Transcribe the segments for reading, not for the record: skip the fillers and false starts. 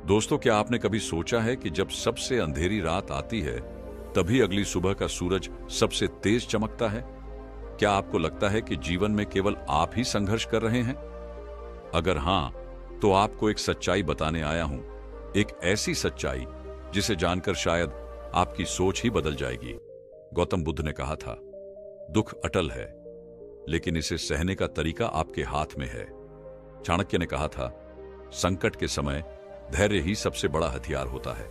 दोस्तों, क्या आपने कभी सोचा है कि जब सबसे अंधेरी रात आती है तभी अगली सुबह का सूरज सबसे तेज चमकता है? क्या आपको लगता है कि जीवन में केवल आप ही संघर्ष कर रहे हैं? अगर हां, तो आपको एक सच्चाई बताने आया हूं। एक ऐसी सच्चाई जिसे जानकर शायद आपकी सोच ही बदल जाएगी। गौतम बुद्ध ने कहा था, दुख अटल है, लेकिन इसे सहने का तरीका आपके हाथ में है। चाणक्य ने कहा था, संकट के समय धैर्य ही सबसे बड़ा हथियार होता है।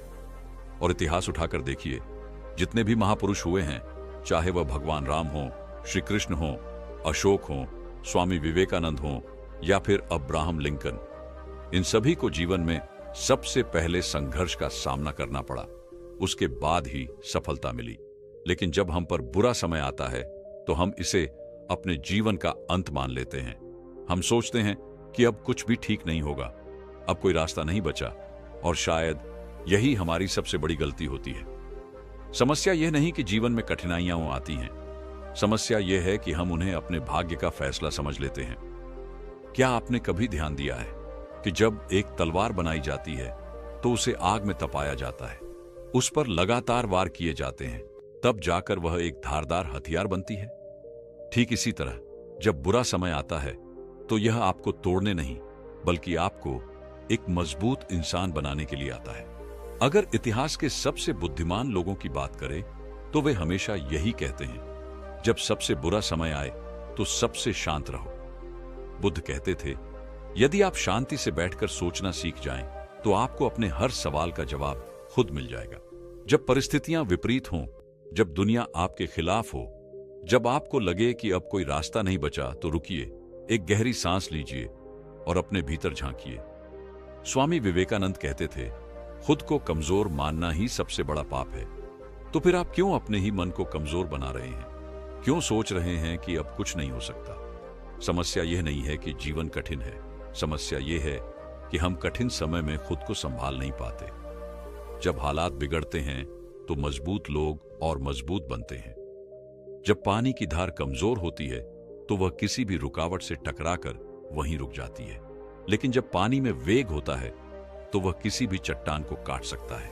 और इतिहास उठाकर देखिए, जितने भी महापुरुष हुए हैं, चाहे वह भगवान राम हो, श्री कृष्ण हो, अशोक हो, स्वामी विवेकानंद हो या फिर अब्राहम लिंकन, इन सभी को जीवन में सबसे पहले संघर्ष का सामना करना पड़ा। उसके बाद ही सफलता मिली। लेकिन जब हम पर बुरा समय आता है तो हम इसे अपने जीवन का अंत मान लेते हैं। हम सोचते हैं कि अब कुछ भी ठीक नहीं होगा, अब कोई रास्ता नहीं बचा, और शायद यही हमारी सबसे बड़ी गलती होती है। समस्या यह नहीं कि जीवन में कठिनाइयां आती हैं, समस्या यह है कि हम उन्हें अपने भाग्य का फैसला समझ लेते हैं। क्या आपने कभी ध्यान दिया है कि जब एक तलवार बनाई जाती है तो उसे आग में तपाया जाता है, उस पर लगातार वार किए जाते हैं, तब जाकर वह एक धारदार हथियार बनती है? ठीक इसी तरह जब बुरा समय आता है तो यह आपको तोड़ने नहीं, बल्कि आपको एक मजबूत इंसान बनाने के लिए आता है। अगर इतिहास के सबसे बुद्धिमान लोगों की बात करें तो वे हमेशा यही कहते हैं, जब सबसे बुरा समय आए तो सबसे शांत रहो। बुद्ध कहते थे, यदि आप शांति से बैठकर सोचना सीख जाएं, तो आपको अपने हर सवाल का जवाब खुद मिल जाएगा। जब परिस्थितियां विपरीत हों, जब दुनिया आपके खिलाफ हो, जब आपको लगे कि अब कोई रास्ता नहीं बचा, तो रुकिए, एक गहरी सांस लीजिए और अपने भीतर झांकिए। स्वामी विवेकानंद कहते थे, खुद को कमजोर मानना ही सबसे बड़ा पाप है। तो फिर आप क्यों अपने ही मन को कमजोर बना रहे हैं? क्यों सोच रहे हैं कि अब कुछ नहीं हो सकता? समस्या यह नहीं है कि जीवन कठिन है, समस्या यह है कि हम कठिन समय में खुद को संभाल नहीं पाते। जब हालात बिगड़ते हैं तो मजबूत लोग और मजबूत बनते हैं। जब पानी की धार कमजोर होती है तो वह किसी भी रुकावट से टकराकर वहीं रुक जाती है, लेकिन जब पानी में वेग होता है तो वह किसी भी चट्टान को काट सकता है।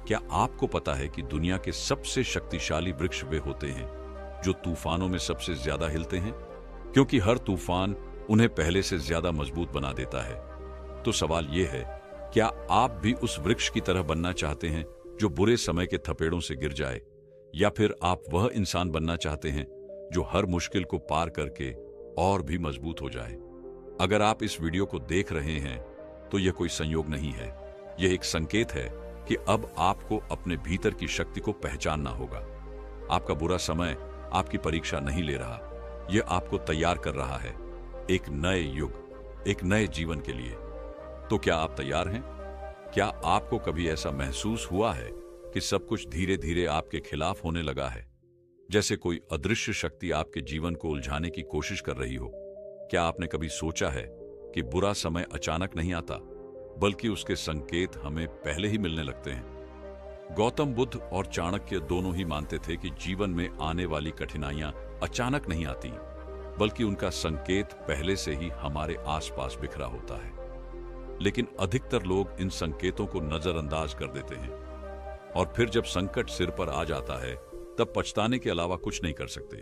क्या आपको पता है कि दुनिया के सबसे शक्तिशाली वृक्ष वे होते हैं जो तूफानों में सबसे ज्यादा हिलते हैं? क्योंकि हर तूफान उन्हें पहले से ज्यादा मजबूत बना देता है। तो सवाल यह है, क्या आप भी उस वृक्ष की तरह बनना चाहते हैं जो बुरे समय के थपेड़ों से गिर जाए, या फिर आप वह इंसान बनना चाहते हैं जो हर मुश्किल को पार करके और भी मजबूत हो जाए? अगर आप इस वीडियो को देख रहे हैं तो यह कोई संयोग नहीं है, यह एक संकेत है कि अब आपको अपने भीतर की शक्ति को पहचानना होगा। आपका बुरा समय आपकी परीक्षा नहीं ले रहा, यह आपको तैयार कर रहा है एक नए युग, एक नए जीवन के लिए। तो क्या आप तैयार हैं? क्या आपको कभी ऐसा महसूस हुआ है कि सब कुछ धीरे धीरे आपके खिलाफ होने लगा है, जैसे कोई अदृश्य शक्ति आपके जीवन को उलझाने की कोशिश कर रही हो? क्या आपने कभी सोचा है कि बुरा समय अचानक नहीं आता, बल्कि उसके संकेत हमें पहले ही मिलने लगते हैं? गौतम बुद्ध और चाणक्य दोनों ही मानते थे कि जीवन में आने वाली कठिनाइयां अचानक नहीं आती, बल्कि उनका संकेत पहले से ही हमारे आसपास बिखरा होता है। लेकिन अधिकतर लोग इन संकेतों को नजरअंदाज कर देते हैं, और फिर जब संकट सिर पर आ जाता है तब पछताने के अलावा कुछ नहीं कर सकते।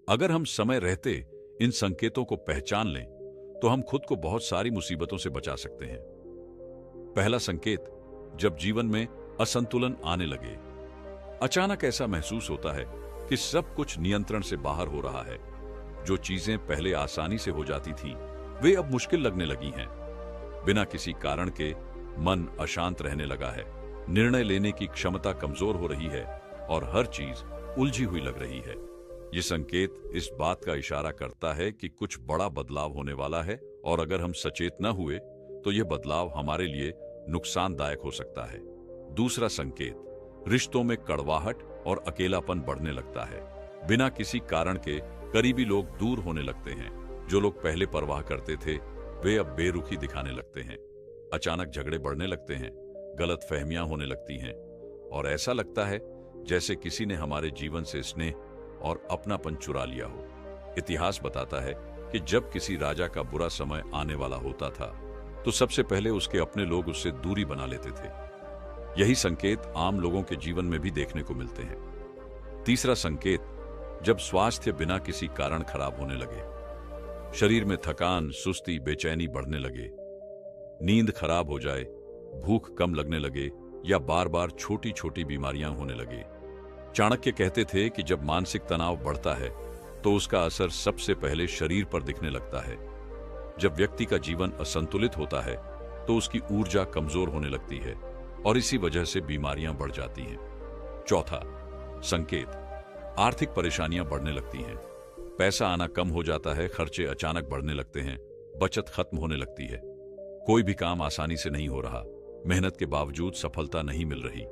अगर हम समय रहते इन संकेतों को पहचान लें तो हम खुद को बहुत सारी मुसीबतों से बचा सकते हैं। पहला संकेत, जब जीवन में असंतुलन आने लगे। अचानक ऐसा महसूस होता है कि सब कुछ नियंत्रण से बाहर हो रहा है। जो चीजें पहले आसानी से हो जाती थी, वे अब मुश्किल लगने लगी हैं। बिना किसी कारण के मन अशांत रहने लगा है, निर्णय लेने की क्षमता कमजोर हो रही है और हर चीज उलझी हुई लग रही है। यह संकेत इस बात का इशारा करता है कि कुछ बड़ा बदलाव होने वाला है, और अगर हम सचेत न हुए तो यह बदलाव हमारे लिए नुकसानदायक हो सकता है। दूसरा संकेत, रिश्तों में कड़वाहट और अकेलापन बढ़ने लगता है। बिना किसी कारण के करीबी लोग दूर होने लगते हैं। जो लोग पहले परवाह करते थे, वे अब बेरुखी दिखाने लगते हैं। अचानक झगड़े बढ़ने लगते हैं, गलतफहमियां होने लगती हैं, और ऐसा लगता है जैसे किसी ने हमारे जीवन से स्नेह और अपनापन चुरा लिया हो। इतिहास बताता है कि जब किसी राजा का बुरा समय आने वाला होता था तो सबसे पहले उसके अपने लोग उससे दूरी बना लेते थे। यही संकेत आम लोगों के जीवन में भी देखने को मिलते हैं। तीसरा संकेत, जब स्वास्थ्य बिना किसी कारण खराब होने लगे। शरीर में थकान, सुस्ती, बेचैनी बढ़ने लगे, नींद खराब हो जाए, भूख कम लगने लगे या बार बार छोटी छोटी बीमारियां होने लगे। चाणक्य कहते थे कि जब मानसिक तनाव बढ़ता है तो उसका असर सबसे पहले शरीर पर दिखने लगता है। जब व्यक्ति का जीवन असंतुलित होता है तो उसकी ऊर्जा कमजोर होने लगती है और इसी वजह से बीमारियां बढ़ जाती हैं। चौथा संकेत, आर्थिक परेशानियां बढ़ने लगती हैं। पैसा आना कम हो जाता है, खर्चे अचानक बढ़ने लगते हैं, बचत खत्म होने लगती है, कोई भी काम आसानी से नहीं हो रहा, मेहनत के बावजूद सफलता नहीं मिल रही।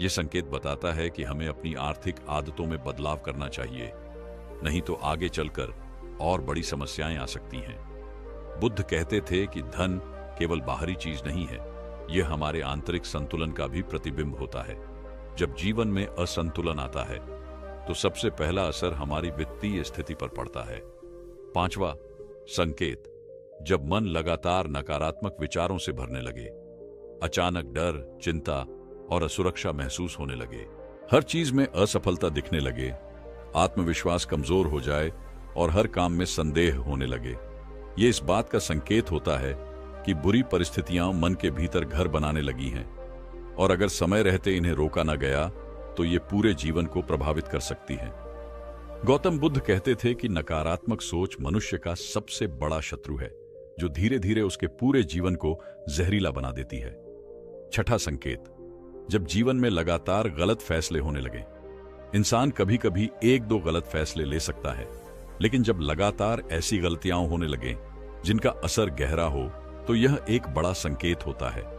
यह संकेत बताता है कि हमें अपनी आर्थिक आदतों में बदलाव करना चाहिए, नहीं तो आगे चलकर और बड़ी समस्याएं आ सकती हैं। बुद्ध कहते थे कि धन केवल बाहरी चीज नहीं है, यह हमारे आंतरिक संतुलन का भी प्रतिबिंब होता है। जब जीवन में असंतुलन आता है तो सबसे पहला असर हमारी वित्तीय स्थिति पर पड़ता है। पांचवा संकेत, जब मन लगातार नकारात्मक विचारों से भरने लगे, अचानक डर, चिंता और असुरक्षा महसूस होने लगे, हर चीज में असफलता दिखने लगे, आत्मविश्वास कमजोर हो जाए और हर काम में संदेह होने लगे। ये इस बात का संकेत होता है कि बुरी परिस्थितियां मन के भीतर घर बनाने लगी हैं और अगर समय रहते इन्हें रोका न गया तो ये पूरे जीवन को प्रभावित कर सकती हैं। गौतम बुद्ध कहते थे कि नकारात्मक सोच मनुष्य का सबसे बड़ा शत्रु है, जो धीरे धीरे उसके पूरे जीवन को जहरीला बना देती है। छठा संकेत, जब जीवन में लगातार गलत फैसले होने लगे। इंसान कभी कभी एक दो गलत फैसले ले सकता है, लेकिन जब लगातार ऐसी गलतियां होने लगे जिनका असर गहरा हो तो यह एक बड़ा संकेत होता है।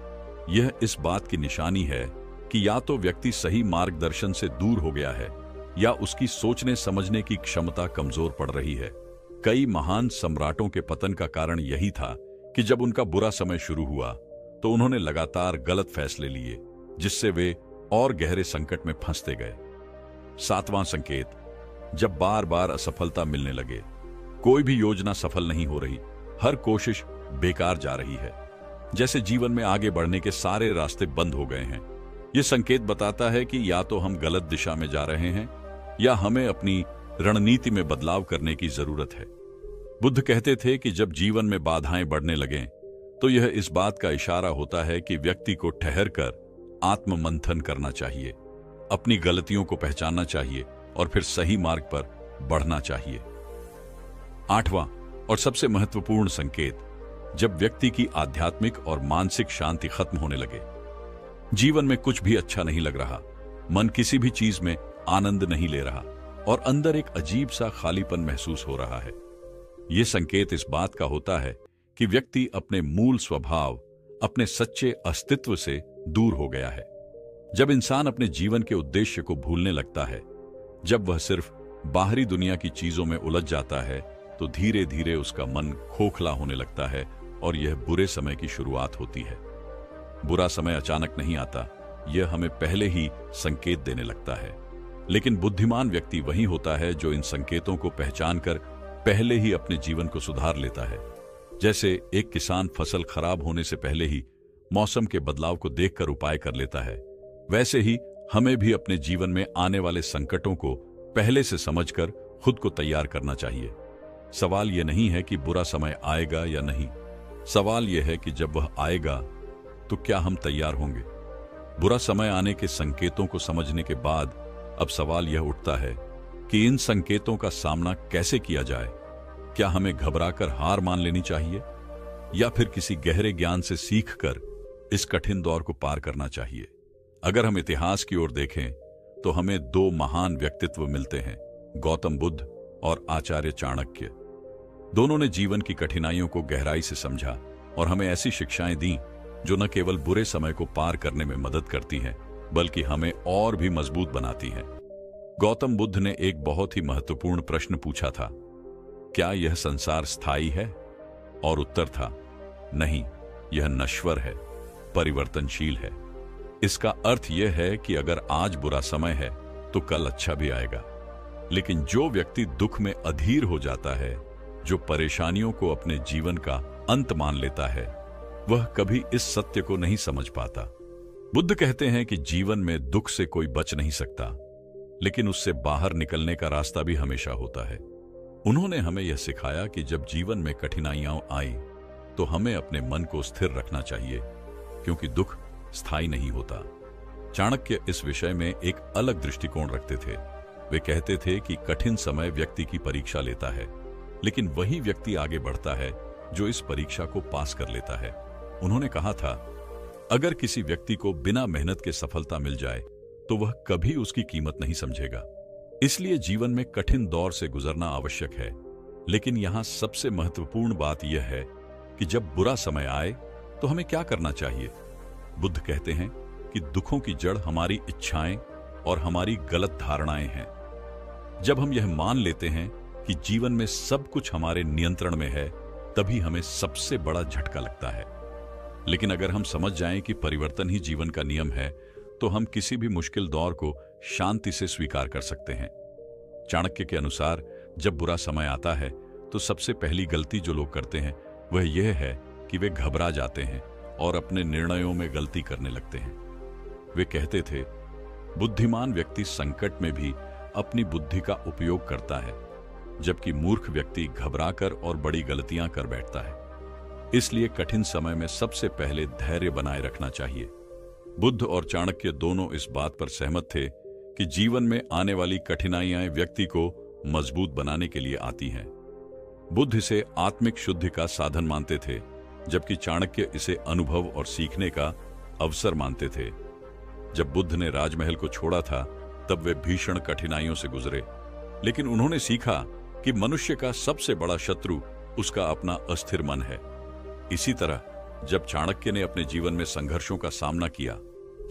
यह इस बात की निशानी है कि या तो व्यक्ति सही मार्गदर्शन से दूर हो गया है या उसकी सोचने समझने की क्षमता कमजोर पड़ रही है। कई महान सम्राटों के पतन का कारण यही था कि जब उनका बुरा समय शुरू हुआ तो उन्होंने लगातार गलत फैसले लिए, जिससे वे और गहरे संकट में फंसते गए। सातवां संकेत, जब बार बार असफलता मिलने लगे, कोई भी योजना सफल नहीं हो रही, हर कोशिश बेकार जा रही है, जैसे जीवन में आगे बढ़ने के सारे रास्ते बंद हो गए हैं। यह संकेत बताता है कि या तो हम गलत दिशा में जा रहे हैं या हमें अपनी रणनीति में बदलाव करने की जरूरत है। बुद्ध कहते थे कि जब जीवन में बाधाएं बढ़ने लगें तो यह इस बात का इशारा होता है कि व्यक्ति को ठहर कर आत्ममंथन करना चाहिए, अपनी गलतियों को पहचानना चाहिए और फिर सही मार्ग पर बढ़ना चाहिए। आठवां और सबसे महत्वपूर्ण संकेत, जब व्यक्ति की आध्यात्मिक और मानसिक शांति खत्म होने लगे। जीवन में कुछ भी अच्छा नहीं लग रहा, मन किसी भी चीज में आनंद नहीं ले रहा और अंदर एक अजीब सा खालीपन महसूस हो रहा है। यह संकेत इस बात का होता है कि व्यक्ति अपने मूल स्वभाव, अपने सच्चे अस्तित्व से दूर हो गया है। जब इंसान अपने जीवन के उद्देश्य को भूलने लगता है, जब वह सिर्फ बाहरी दुनिया की चीजों में उलझ जाता है, तो धीरे धीरे उसका मन खोखला होने लगता है और यह बुरे समय की शुरुआत होती है। बुरा समय अचानक नहीं आता, यह हमें पहले ही संकेत देने लगता है। लेकिन बुद्धिमान व्यक्ति वही होता है जो इन संकेतों को पहचान कर पहले ही अपने जीवन को सुधार लेता है। जैसे एक किसान फसल खराब होने से पहले ही मौसम के बदलाव को देखकर उपाय कर लेता है, वैसे ही हमें भी अपने जीवन में आने वाले संकटों को पहले से समझकर खुद को तैयार करना चाहिए। सवाल यह नहीं है कि बुरा समय आएगा या नहीं, सवाल यह है कि जब वह आएगा तो क्या हम तैयार होंगे। बुरा समय आने के संकेतों को समझने के बाद अब सवाल यह उठता है कि इन संकेतों का सामना कैसे किया जाए। क्या हमें घबराकर हार मान लेनी चाहिए या फिर किसी गहरे ज्ञान से सीखकर इस कठिन दौर को पार करना चाहिए। अगर हम इतिहास की ओर देखें तो हमें दो महान व्यक्तित्व मिलते हैं, गौतम बुद्ध और आचार्य चाणक्य। दोनों ने जीवन की कठिनाइयों को गहराई से समझा और हमें ऐसी शिक्षाएं दी जो न केवल बुरे समय को पार करने में मदद करती हैं, बल्कि हमें और भी मजबूत बनाती हैं। गौतम बुद्ध ने एक बहुत ही महत्वपूर्ण प्रश्न पूछा था, क्या यह संसार स्थायी है? और उत्तर था, नहीं, यह नश्वर है, परिवर्तनशील है। इसका अर्थ यह है कि अगर आज बुरा समय है तो कल अच्छा भी आएगा। लेकिन जो व्यक्ति दुख में अधीर हो जाता है, जो परेशानियों को अपने जीवन का अंत मान लेता है, वह कभी इस सत्य को नहीं समझ पाता। बुद्ध कहते हैं कि जीवन में दुख से कोई बच नहीं सकता, लेकिन उससे बाहर निकलने का रास्ता भी हमेशा होता है। उन्होंने हमें यह सिखाया कि जब जीवन में कठिनाइयां आए तो हमें अपने मन को स्थिर रखना चाहिए, क्योंकि दुख स्थायी नहीं होता। चाणक्य इस विषय में एक अलग दृष्टिकोण रखते थे। वे कहते थे कि कठिन समय व्यक्ति की परीक्षा लेता है, लेकिन वही व्यक्ति आगे बढ़ता है जो इस परीक्षा को पास कर लेता है। उन्होंने कहा था, अगर किसी व्यक्ति को बिना मेहनत के सफलता मिल जाए तो वह कभी उसकी कीमत नहीं समझेगा। इसलिए जीवन में कठिन दौर से गुजरना आवश्यक है, लेकिन यहां सबसे महत्वपूर्ण बात यह है कि जब बुरा समय आए तो हमें क्या करना चाहिए। बुद्ध कहते हैं कि दुखों की जड़ हमारी इच्छाएं और हमारी गलत धारणाएं हैं। जब हम यह मान लेते हैं कि जीवन में सब कुछ हमारे नियंत्रण में है, तभी हमें सबसे बड़ा झटका लगता है। लेकिन अगर हम समझ जाएं कि परिवर्तन ही जीवन का नियम है, तो हम किसी भी मुश्किल दौर को शांति से स्वीकार कर सकते हैं। चाणक्य के अनुसार जब बुरा समय आता है तो सबसे पहली गलती जो लोग करते हैं वह यह है कि वे घबरा जाते हैं और अपने निर्णयों में गलती करने लगते हैं। वे कहते थे, बुद्धिमान व्यक्ति संकट में भी अपनी बुद्धि का उपयोग करता है, जबकि मूर्ख व्यक्ति घबराकर और बड़ी गलतियां कर बैठता है। इसलिए कठिन समय में सबसे पहले धैर्य बनाए रखना चाहिए। बुद्ध और चाणक्य दोनों इस बात पर सहमत थे कि जीवन में आने वाली कठिनाइयां व्यक्ति को मजबूत बनाने के लिए आती हैं। बुद्ध इसे आत्मिक शुद्धि का साधन मानते थे, जबकि चाणक्य इसे अनुभव और सीखने का अवसर मानते थे। जब बुद्ध ने राजमहल को छोड़ा था तब वे भीषण कठिनाइयों से गुजरे, लेकिन उन्होंने सीखा कि मनुष्य का सबसे बड़ा शत्रु उसका अपना अस्थिर मन है। इसी तरह जब चाणक्य ने अपने जीवन में संघर्षों का सामना किया,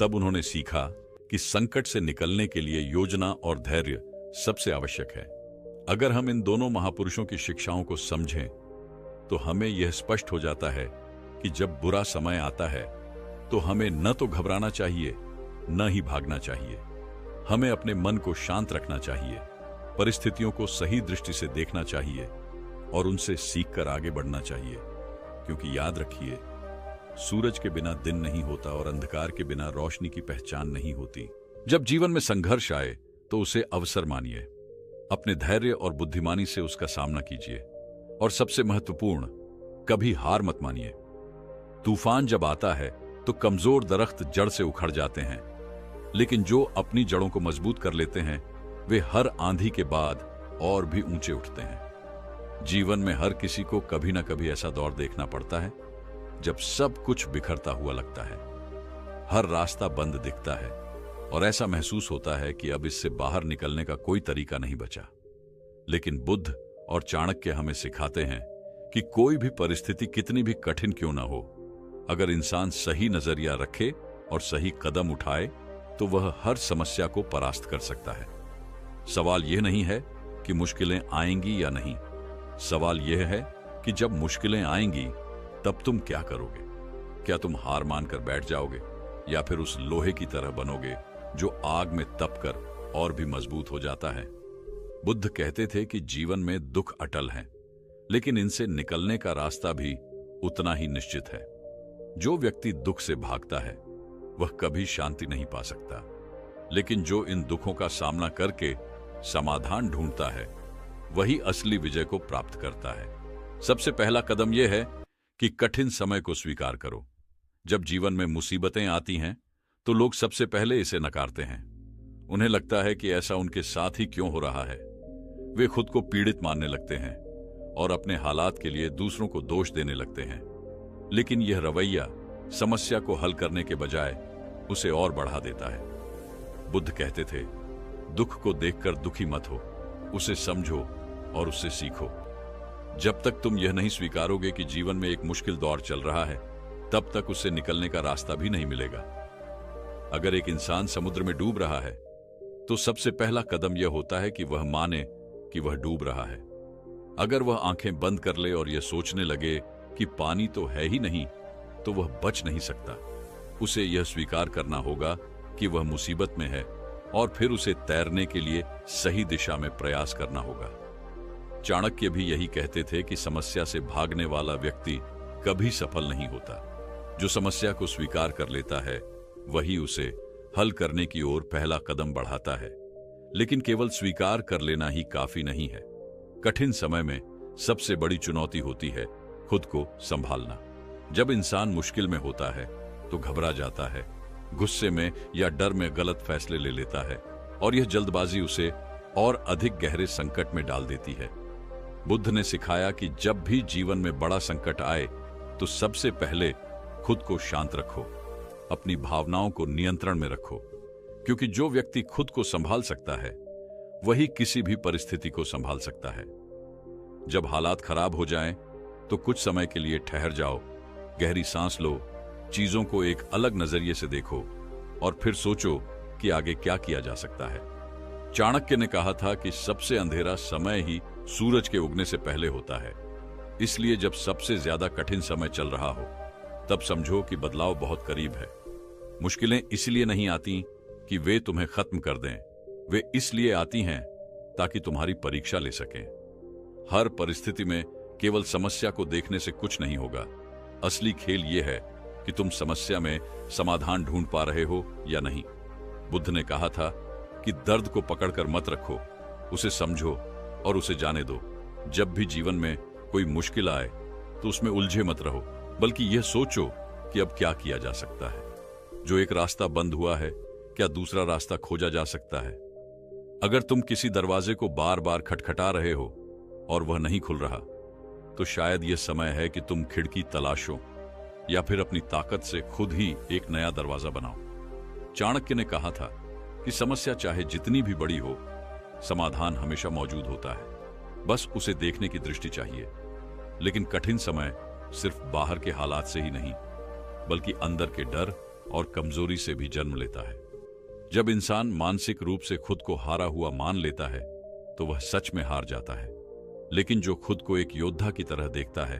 तब उन्होंने सीखा कि संकट से निकलने के लिए योजना और धैर्य सबसे आवश्यक है। अगर हम इन दोनों महापुरुषों की शिक्षाओं को समझें तो हमें यह स्पष्ट हो जाता है कि जब बुरा समय आता है तो हमें न तो घबराना चाहिए, न ही भागना चाहिए। हमें अपने मन को शांत रखना चाहिए, परिस्थितियों को सही दृष्टि से देखना चाहिए और उनसे सीखकर आगे बढ़ना चाहिए। क्योंकि याद रखिए, सूरज के बिना दिन नहीं होता और अंधकार के बिना रोशनी की पहचान नहीं होती। जब जीवन में संघर्ष आए तो उसे अवसर मानिए, अपने धैर्य और बुद्धिमानी से उसका सामना कीजिए, और सबसे महत्वपूर्ण, कभी हार मत मानिए। तूफान जब आता है तो कमजोर दरख्त जड़ से उखड़ जाते हैं, लेकिन जो अपनी जड़ों को मजबूत कर लेते हैं वे हर आंधी के बाद और भी ऊंचे उठते हैं। जीवन में हर किसी को कभी ना कभी ऐसा दौर देखना पड़ता है जब सब कुछ बिखरता हुआ लगता है, हर रास्ता बंद दिखता है और ऐसा महसूस होता है कि अब इससे बाहर निकलने का कोई तरीका नहीं बचा। लेकिन बुद्ध और चाणक्य हमें सिखाते हैं कि कोई भी परिस्थिति कितनी भी कठिन क्यों ना हो, अगर इंसान सही नजरिया रखे और सही कदम उठाए तो वह हर समस्या को परास्त कर सकता है। सवाल यह नहीं है कि मुश्किलें आएंगी या नहीं, सवाल यह है कि जब मुश्किलें आएंगी तब तुम क्या करोगे। क्या तुम हार मानकर बैठ जाओगे या फिर उस लोहे की तरह बनोगे जो आग में तपकर और भी मजबूत हो जाता है। बुद्ध कहते थे कि जीवन में दुख अटल हैं, लेकिन इनसे निकलने का रास्ता भी उतना ही निश्चित है। जो व्यक्ति दुख से भागता है वह कभी शांति नहीं पा सकता, लेकिन जो इन दुखों का सामना करके समाधान ढूंढता है वही असली विजय को प्राप्त करता है। सबसे पहला कदम यह है कि कठिन समय को स्वीकार करो। जब जीवन में मुसीबतें आती हैं तो लोग सबसे पहले इसे नकारते हैं। उन्हें लगता है कि ऐसा उनके साथ ही क्यों हो रहा है। वे खुद को पीड़ित मानने लगते हैं और अपने हालात के लिए दूसरों को दोष देने लगते हैं। लेकिन यह रवैया समस्या को हल करने के बजाय उसे और बढ़ा देता है। बुद्ध कहते थे, दुख को देखकर दुखी मत हो, उसे समझो और उससे सीखो। जब तक तुम यह नहीं स्वीकारोगे कि जीवन में एक मुश्किल दौर चल रहा है, तब तक उससे निकलने का रास्ता भी नहीं मिलेगा। अगर एक इंसान समुद्र में डूब रहा है तो सबसे पहला कदम यह होता है कि वह माने कि वह डूब रहा है। अगर वह आंखें बंद कर ले और यह सोचने लगे कि पानी तो है ही नहीं, तो वह बच नहीं सकता। उसे यह स्वीकार करना होगा कि वह मुसीबत में है और फिर उसे तैरने के लिए सही दिशा में प्रयास करना होगा। चाणक्य भी यही कहते थे कि समस्या से भागने वाला व्यक्ति कभी सफल नहीं होता। जो समस्या को स्वीकार कर लेता है वही उसे हल करने की ओर पहला कदम बढ़ाता है। लेकिन केवल स्वीकार कर लेना ही काफी नहीं है। कठिन समय में सबसे बड़ी चुनौती होती है खुद को संभालना। जब इंसान मुश्किल में होता है तो घबरा जाता है, गुस्से में या डर में गलत फैसले ले लेता है और यह जल्दबाजी उसे और अधिक गहरे संकट में डाल देती है। बुद्ध ने सिखाया कि जब भी जीवन में बड़ा संकट आए तो सबसे पहले खुद को शांत रखो, अपनी भावनाओं को नियंत्रण में रखो, क्योंकि जो व्यक्ति खुद को संभाल सकता है वही किसी भी परिस्थिति को संभाल सकता है। जब हालात खराब हो जाएं, तो कुछ समय के लिए ठहर जाओ, गहरी सांस लो, चीजों को एक अलग नजरिए से देखो और फिर सोचो कि आगे क्या किया जा सकता है। चाणक्य ने कहा था कि सबसे अंधेरा समय ही सूरज के उगने से पहले होता है। इसलिए जब सबसे ज्यादा कठिन समय चल रहा हो तब समझो कि बदलाव बहुत करीब है। मुश्किलें इसलिए नहीं आती कि वे तुम्हें खत्म कर दें, वे इसलिए आती हैं ताकि तुम्हारी परीक्षा ले सकें। हर परिस्थिति में केवल समस्या को देखने से कुछ नहीं होगा। असली खेल यह है कि तुम समस्या में समाधान ढूंढ पा रहे हो या नहीं। बुद्ध ने कहा था कि दर्द को पकड़कर मत रखो, उसे समझो और उसे जाने दो। जब भी जीवन में कोई मुश्किल आए तो उसमें उलझे मत रहो, बल्कि यह सोचो कि अब क्या किया जा सकता है। जो एक रास्ता बंद हुआ है, क्या दूसरा रास्ता खोजा जा सकता है? अगर तुम किसी दरवाजे को बार बार खटखटा रहे हो और वह नहीं खुल रहा, तो शायद यह समय है कि तुम खिड़की तलाशो या फिर अपनी ताकत से खुद ही एक नया दरवाजा बनाओ। चाणक्य ने कहा था कि समस्या चाहे जितनी भी बड़ी हो, समाधान हमेशा मौजूद होता है, बस उसे देखने की दृष्टि चाहिए। लेकिन कठिन समय सिर्फ बाहर के हालात से ही नहीं, बल्कि अंदर के डर और कमजोरी से भी जन्म लेता है। जब इंसान मानसिक रूप से खुद को हारा हुआ मान लेता है तो वह सच में हार जाता है। लेकिन जो खुद को एक योद्धा की तरह देखता है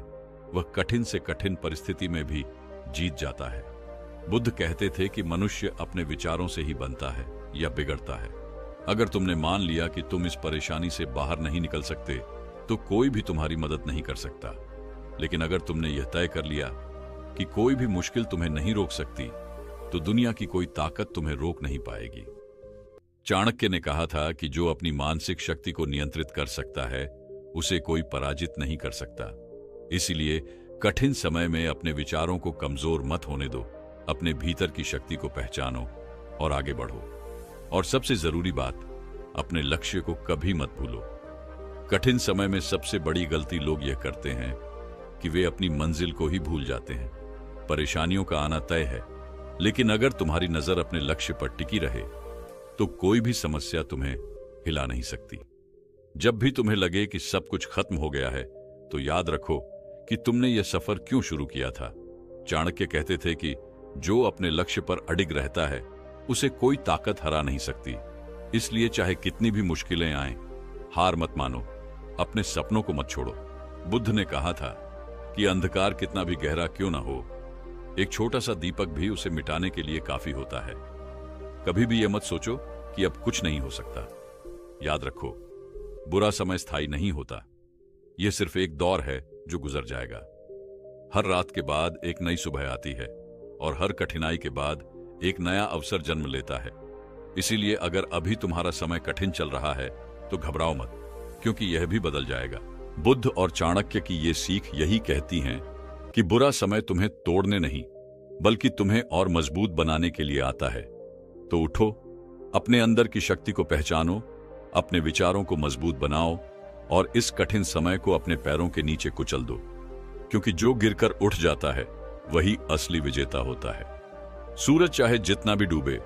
वह कठिन से कठिन परिस्थिति में भी जीत जाता है। बुद्ध कहते थे कि मनुष्य अपने विचारों से ही बनता है या बिगड़ता है। अगर तुमने मान लिया कि तुम इस परेशानी से बाहर नहीं निकल सकते तो कोई भी तुम्हारी मदद नहीं कर सकता। लेकिन अगर तुमने यह तय कर लिया कि कोई भी मुश्किल तुम्हें नहीं रोक सकती, तो दुनिया की कोई ताकत तुम्हें रोक नहीं पाएगी। चाणक्य ने कहा था कि जो अपनी मानसिक शक्ति को नियंत्रित कर सकता है उसे कोई पराजित नहीं कर सकता। इसीलिए कठिन समय में अपने विचारों को कमजोर मत होने दो, अपने भीतर की शक्ति को पहचानो और आगे बढ़ो। और सबसे जरूरी बात, अपने लक्ष्य को कभी मत भूलो। कठिन समय में सबसे बड़ी गलती लोग यह करते हैं कि वे अपनी मंजिल को ही भूल जाते हैं। परेशानियों का आना तय है, लेकिन अगर तुम्हारी नजर अपने लक्ष्य पर टिकी रहे तो कोई भी समस्या तुम्हें हिला नहीं सकती। जब भी तुम्हें लगे कि सब कुछ खत्म हो गया है तो याद रखो कि तुमने यह सफर क्यों शुरू किया था। चाणक्य कहते थे कि जो अपने लक्ष्य पर अडिग रहता है उसे कोई ताकत हरा नहीं सकती। इसलिए चाहे कितनी भी मुश्किलें आएं, हार मत मानो, अपने सपनों को मत छोड़ो। बुद्ध ने कहा था कि अंधकार कितना भी गहरा क्यों ना हो, एक छोटा सा दीपक भी उसे मिटाने के लिए काफी होता है। कभी भी यह मत सोचो कि अब कुछ नहीं हो सकता। याद रखो, बुरा समय स्थायी नहीं होता, यह सिर्फ एक दौर है जो गुजर जाएगा। हर रात के बाद एक नई सुबह आती है और हर कठिनाई के बाद एक नया अवसर जन्म लेता है। इसीलिए अगर अभी तुम्हारा समय कठिन चल रहा है तो घबराओ मत, क्योंकि यह भी बदल जाएगा। बुद्ध और चाणक्य की ये सीख यही कहती हैं कि बुरा समय तुम्हें तोड़ने नहीं बल्कि तुम्हें और मजबूत बनाने के लिए आता है। तो उठो, अपने अंदर की शक्ति को पहचानो, अपने विचारों को मजबूत बनाओ और इस कठिन समय को अपने पैरों के नीचे कुचल दो, क्योंकि जो गिरकर उठ जाता है वही असली विजेता होता है। सूरज चाहे जितना भी डूबे,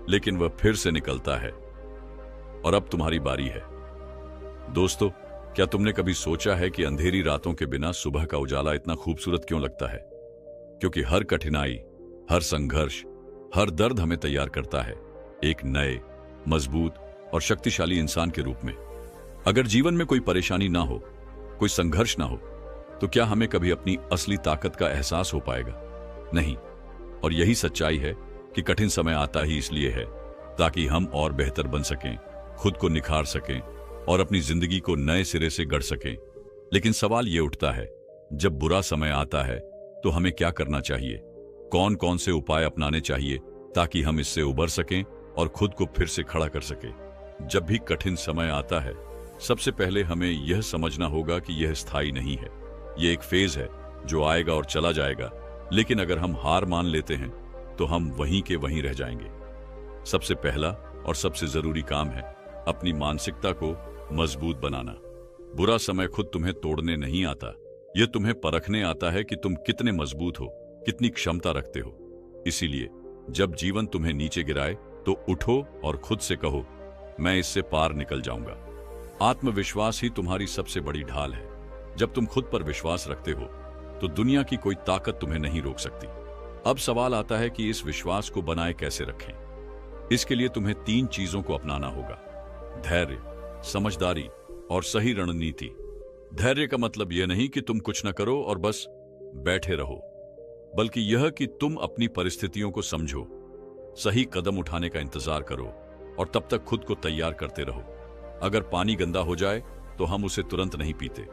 लेकिन वह फिर से निकलता है। और अब तुम्हारी बारी है। दोस्तों, क्या तुमने कभी सोचा है कि अंधेरी रातों के बिना सुबह का उजाला इतना खूबसूरत क्यों लगता है? क्योंकि हर कठिनाई, हर संघर्ष, हर दर्द हमें तैयार करता है एक नए, मजबूत और शक्तिशाली इंसान के रूप में। अगर जीवन में कोई परेशानी ना हो, कोई संघर्ष ना हो, तो क्या हमें कभी अपनी असली ताकत का एहसास हो पाएगा? नहीं। और यही सच्चाई है कि कठिन समय आता ही इसलिए है ताकि हम और बेहतर बन सकें, खुद को निखार सकें और अपनी जिंदगी को नए सिरे से गढ़ सकें। लेकिन सवाल यह उठता है, जब बुरा समय आता है तो हमें क्या करना चाहिए? कौन कौन से उपाय अपनाने चाहिए ताकि हम इससे उबर सकें और खुद को फिर से खड़ा कर सकें। जब भी कठिन समय आता है, सबसे पहले हमें यह समझना होगा कि यह स्थायी नहीं है। यह एक फेज है जो आएगा और चला जाएगा, लेकिन अगर हम हार मान लेते हैं तो हम वहीं के वहीं रह जाएंगे। सबसे पहला और सबसे जरूरी काम है अपनी मानसिकता को मजबूत बनाना। बुरा समय खुद तुम्हें तोड़ने नहीं आता, यह तुम्हें परखने आता है कि तुम कितने मजबूत हो, कितनी क्षमता रखते हो। इसीलिए जब जीवन तुम्हें नीचे गिराए तो उठो और खुद से कहो, मैं इससे पार निकल जाऊंगा। आत्मविश्वास ही तुम्हारी सबसे बड़ी ढाल है। जब तुम खुद पर विश्वास रखते हो तो दुनिया की कोई ताकत तुम्हें नहीं रोक सकती। अब सवाल आता है कि इस विश्वास को बनाए कैसे रखें। इसके लिए तुम्हें 3 चीजों को अपनाना होगा: धैर्य, समझदारी और सही रणनीति। धैर्य का मतलब यह नहीं कि तुम कुछ न करो और बस बैठे रहो, बल्कि यह कि तुम अपनी परिस्थितियों को समझो, सही कदम उठाने का इंतजार करो और तब तक खुद को तैयार करते रहो। अगर पानी गंदा हो जाए तो हम उसे तुरंत नहीं पीते,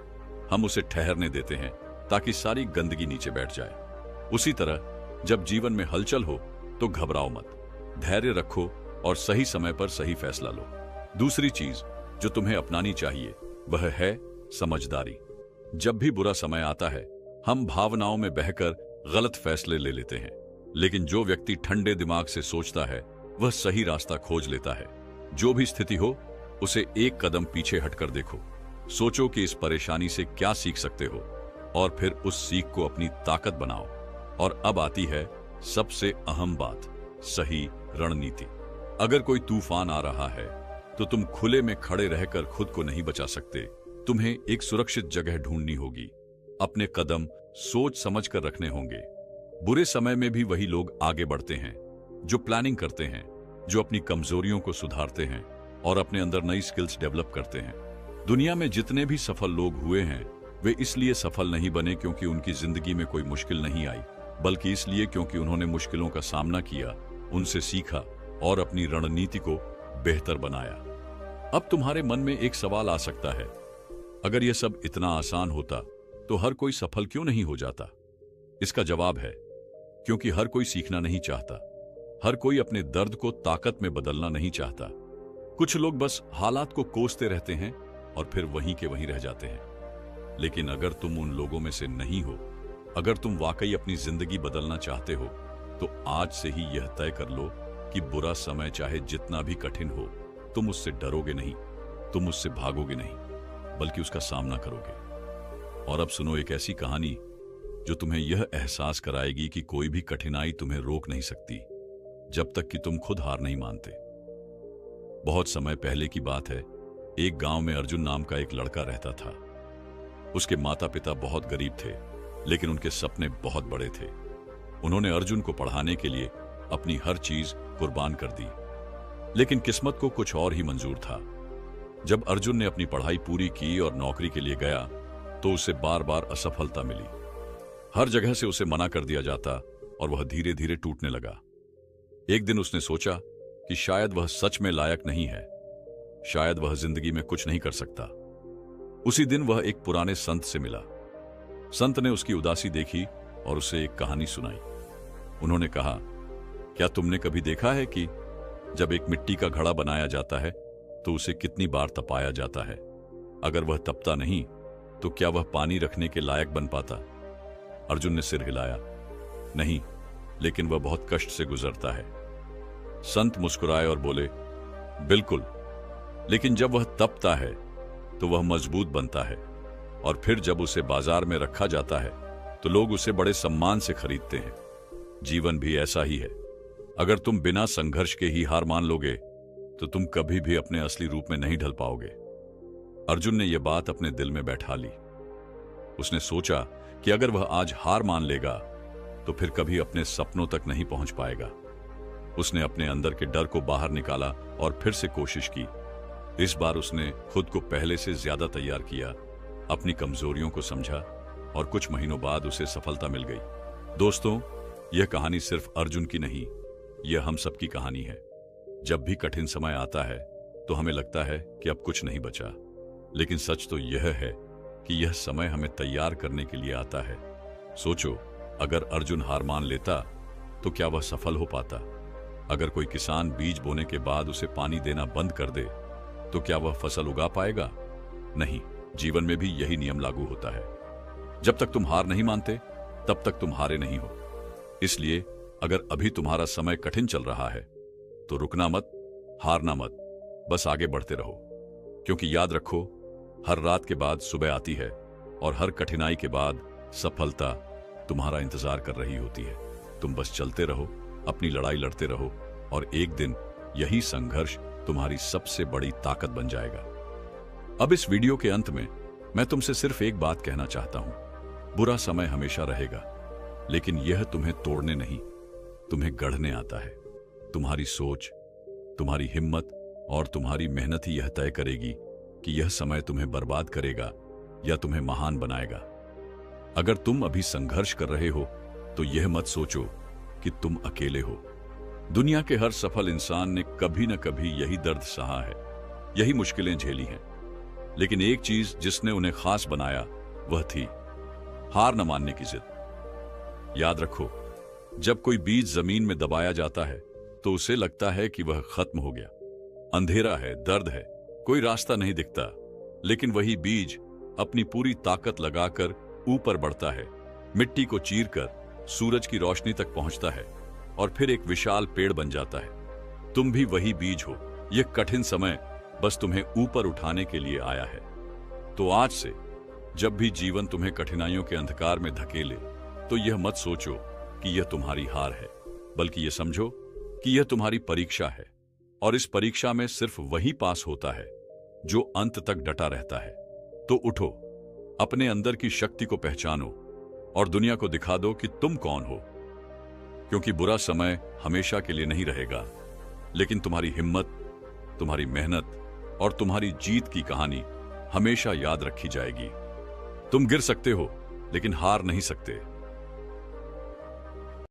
हम उसे ठहरने देते हैं ताकि सारी गंदगी नीचे बैठ जाए। उसी तरह जब जीवन में हलचल हो तो घबराओ मत, धैर्य रखो और सही समय पर सही फैसला लो। दूसरी चीज जो तुम्हें अपनानी चाहिए वह है समझदारी। जब भी बुरा समय आता है, हम भावनाओं में बहकर गलत फैसले ले लेते हैं, लेकिन जो व्यक्ति ठंडे दिमाग से सोचता है वह सही रास्ता खोज लेता है। जो भी स्थिति हो, उसे एक कदम पीछे हटकर देखो, सोचो कि इस परेशानी से क्या सीख सकते हो और फिर उस सीख को अपनी ताकत बनाओ। और अब आती है सबसे अहम बात, सही रणनीति। अगर कोई तूफान आ रहा है तो तुम खुले में खड़े रहकर खुद को नहीं बचा सकते। तुम्हें एक सुरक्षित जगह ढूंढनी होगी, अपने कदम सोच समझ कर रखने होंगे। बुरे समय में भी वही लोग आगे बढ़ते हैं जो प्लानिंग करते हैं, जो अपनी कमजोरियों को सुधारते हैं और अपने अंदर नई स्किल्स डेवलप करते हैं। दुनिया में जितने भी सफल लोग हुए हैं वे इसलिए सफल नहीं बने क्योंकि उनकी जिंदगी में कोई मुश्किल नहीं आई, बल्कि इसलिए क्योंकि उन्होंने मुश्किलों का सामना किया, उनसे सीखा और अपनी रणनीति को बेहतर बनाया। अब तुम्हारे मन में एक सवाल आ सकता है, अगर यह सब इतना आसान होता तो हर कोई सफल क्यों नहीं हो जाता? इसका जवाब है क्योंकि हर कोई सीखना नहीं चाहता, हर कोई अपने दर्द को ताकत में बदलना नहीं चाहता। कुछ लोग बस हालात को कोसते रहते हैं और फिर वहीं के वहीं रह जाते हैं। लेकिन अगर तुम उन लोगों में से नहीं हो, अगर तुम वाकई अपनी जिंदगी बदलना चाहते हो, तो आज से ही यह तय कर लो कि बुरा समय चाहे जितना भी कठिन हो, तुम उससे डरोगे नहीं, तुम उससे भागोगे नहीं, बल्कि उसका सामना करोगे। और अब सुनो एक ऐसी कहानी जो तुम्हें यह एहसास कराएगी कि कोई भी कठिनाई तुम्हें रोक नहीं सकती जब तक कि तुम खुद हार नहीं मानते। बहुत समय पहले की बात है, एक गांव में अर्जुन नाम का एक लड़का रहता था। उसके माता पिता बहुत गरीब थे, लेकिन उनके सपने बहुत बड़े थे। उन्होंने अर्जुन को पढ़ाने के लिए अपनी हर चीज कुर्बान कर दी, लेकिन किस्मत को कुछ और ही मंजूर था। जब अर्जुन ने अपनी पढ़ाई पूरी की और नौकरी के लिए गया तो उसे बार बार असफलता मिली। हर जगह से उसे मना कर दिया जाता और वह धीरे धीरे टूटने लगा। एक दिन उसने सोचा कि शायद वह सच में लायक नहीं है, शायद वह जिंदगी में कुछ नहीं कर सकता। उसी दिन वह एक पुराने संत से मिला। संत ने उसकी उदासी देखी और उसे एक कहानी सुनाई। उन्होंने कहा, क्या तुमने कभी देखा है कि जब एक मिट्टी का घड़ा बनाया जाता है तो उसे कितनी बार तपाया जाता है? अगर वह तपता नहीं तो क्या वह पानी रखने के लायक बन पाता? अर्जुन ने सिर हिलाया, नहीं, लेकिन वह बहुत कष्ट से गुजरता है। संत मुस्कुराए और बोले, बिल्कुल, लेकिन जब वह तपता है तो वह मजबूत बनता है, और फिर जब उसे बाजार में रखा जाता है तो लोग उसे बड़े सम्मान से खरीदते हैं। जीवन भी ऐसा ही है। अगर तुम बिना संघर्ष के ही हार मान लोगे तो तुम कभी भी अपने असली रूप में नहीं ढल पाओगे। अर्जुन ने यह बात अपने दिल में बैठा ली। उसने सोचा कि अगर वह आज हार मान लेगा तो फिर कभी अपने सपनों तक नहीं पहुंच पाएगा। उसने अपने अंदर के डर को बाहर निकाला और फिर से कोशिश की। इस बार उसने खुद को पहले से ज्यादा तैयार किया, अपनी कमजोरियों को समझा और कुछ महीनों बाद उसे सफलता मिल गई। दोस्तों, यह कहानी सिर्फ अर्जुन की नहीं, यह हम सबकी कहानी है। जब भी कठिन समय आता है तो हमें लगता है कि अब कुछ नहीं बचा, लेकिन सच तो यह है कि यह समय हमें तैयार करने के लिए आता है। सोचो, अगर अर्जुन हार मान लेता तो क्या वह सफल हो पाता? अगर कोई किसान बीज बोने के बाद उसे पानी देना बंद कर दे तो क्या वह फसल उगा पाएगा? नहीं। जीवन में भी यही नियम लागू होता है। जब तक तुम हार नहीं मानते तब तक तुम हारे नहीं हो। इसलिए अगर अभी तुम्हारा समय कठिन चल रहा है तो रुकना मत, हारना मत, बस आगे बढ़ते रहो। क्योंकि याद रखो, हर रात के बाद सुबह आती है और हर कठिनाई के बाद सफलता तुम्हारा इंतजार कर रही होती है। तुम बस चलते रहो, अपनी लड़ाई लड़ते रहो और एक दिन यही संघर्ष तुम्हारी सबसे बड़ी ताकत बन जाएगा। अब इस वीडियो के अंत में मैं तुमसे सिर्फ एक बात कहना चाहता हूं। बुरा समय हमेशा रहेगा, लेकिन यह तुम्हें तोड़ने नहीं, तुम्हें गढ़ने आता है। तुम्हारी सोच, तुम्हारी हिम्मत और तुम्हारी मेहनत ही यह तय करेगी कि यह समय तुम्हें बर्बाद करेगा या तुम्हें महान बनाएगा। अगर तुम अभी संघर्ष कर रहे हो तो यह मत सोचो कि तुम अकेले हो। दुनिया के हर सफल इंसान ने कभी न कभी यही दर्द सहा है, यही मुश्किलें झेली हैं। लेकिन एक चीज जिसने उन्हें खास बनाया वह थी हार न मानने की जिद। याद रखो, जब कोई बीज जमीन में दबाया जाता है तो उसे लगता है कि वह खत्म हो गया, अंधेरा है, दर्द है, कोई रास्ता नहीं दिखता। लेकिन वही बीज अपनी पूरी ताकत लगाकर ऊपर बढ़ता है, मिट्टी को चीरकर सूरज की रोशनी तक पहुंचता है और फिर एक विशाल पेड़ बन जाता है। तुम भी वही बीज हो। यह कठिन समय बस तुम्हें ऊपर उठाने के लिए आया है। तो आज से जब भी जीवन तुम्हें कठिनाइयों के अंधकार में धकेले तो यह मत सोचो कि यह तुम्हारी हार है, बल्कि यह समझो कि यह तुम्हारी परीक्षा है। और इस परीक्षा में सिर्फ वही पास होता है जो अंत तक डटा रहता है। तो उठो, अपने अंदर की शक्ति को पहचानो और दुनिया को दिखा दो कि तुम कौन हो। क्योंकि बुरा समय हमेशा के लिए नहीं रहेगा, लेकिन तुम्हारी हिम्मत, तुम्हारी मेहनत और तुम्हारी जीत की कहानी हमेशा याद रखी जाएगी। तुम गिर सकते हो, लेकिन हार नहीं सकते।